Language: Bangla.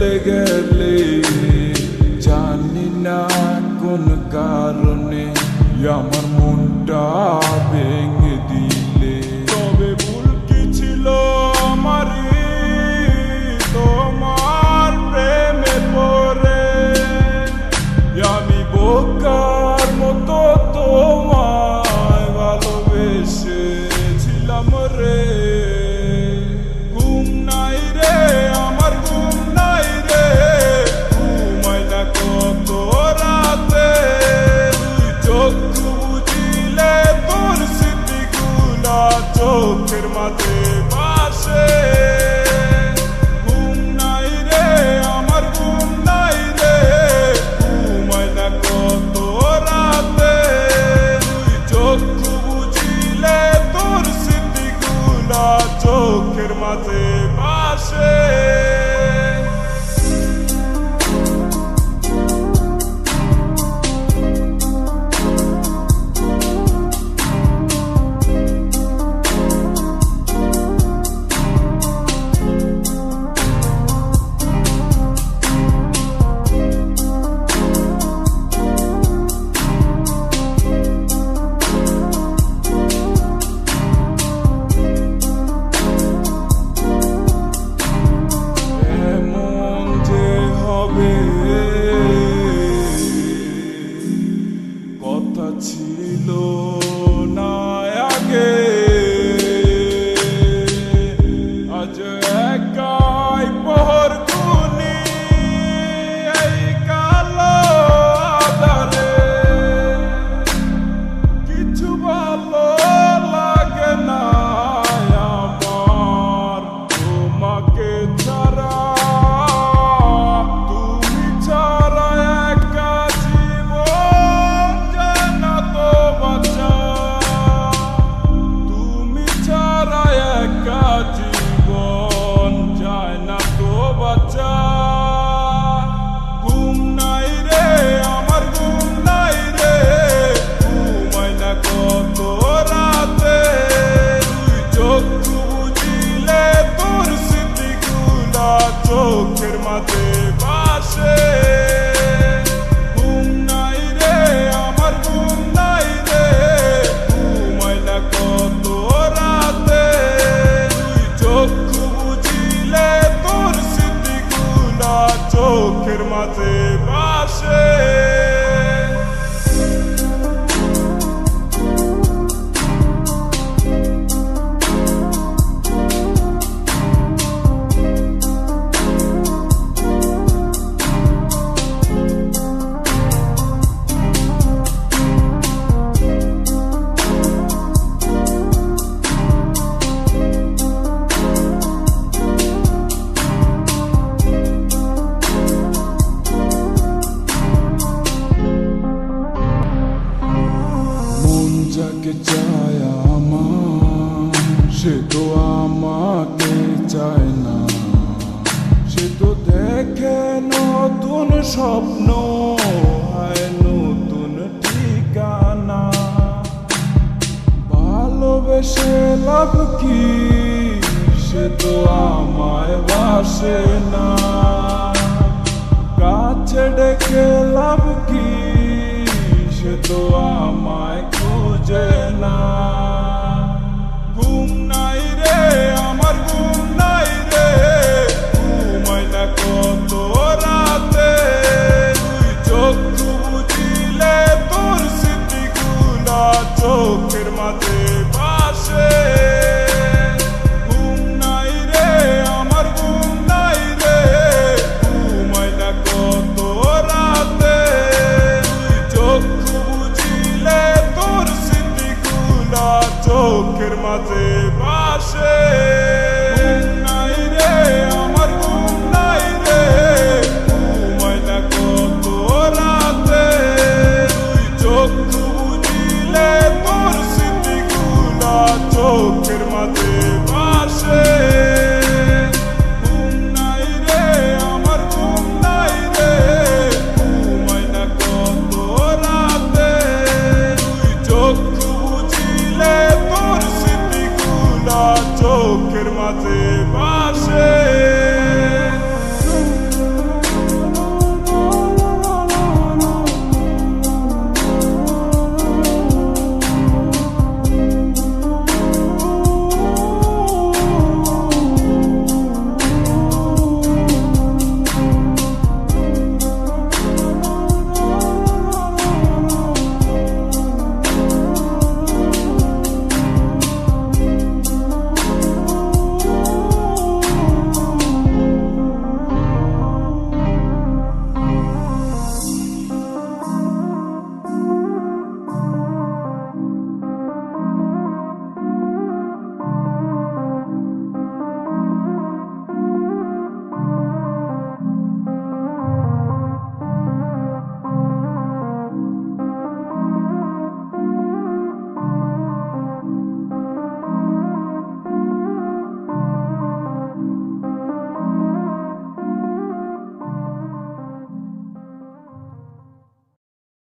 চলে গেলে জানি না কোন কারণে আমার মনটা ভেঙে দিলে। তবে ভুল কি ছিল আমারই তোমার প্রেমে পড়ে, আমি বোকার মতো তোমায় ভালোবেসেছিলাম রে। ঘুম নাই রে আমার, ঘুম নাই রে, ঘুমাই না কত রাতে। তুই চোখ বুঝিলে তোর স্মৃতিগুলা চোখের মাঝে ভাসে। ঘুম নাই রে আমার, ঘুম নাই রে, ঘুমাই না কত রাতে। তুই চোখ বুঝিলে তোর স্মৃতিগুলা চোখের মাঝে ভাসে। কথা ছিল না আগে, আজ একাই পহর গুনি এই কালো আধারে। কিছু ভালো লাগে না আমার তোমাকে ছাড়া। জীবন যায় না তো বাঁচা। ঘুম নাই রে আমার, ঘুম নাই রে, ঘুমাই না কত রাতে। তুই চোখ বুঝিলে তোর স্মৃতিগুলা চোখের মাঝে ভাসে। ঘুম নাই রে আমার, ঘুম নাই রে, ঘুমাই না কত রাতে। চোখ বুঝিলে তোর স্মৃতিগুলা চোখের মাঝে ভাসে। যাকে চায় আমার সে তো আমাকে চায় না। সে তো দেখে নতুন স্বপ্ন, হয় নতুন ঠিকানা। ভালোবেসে লাভ কি, সে তো আমায় বাসে না।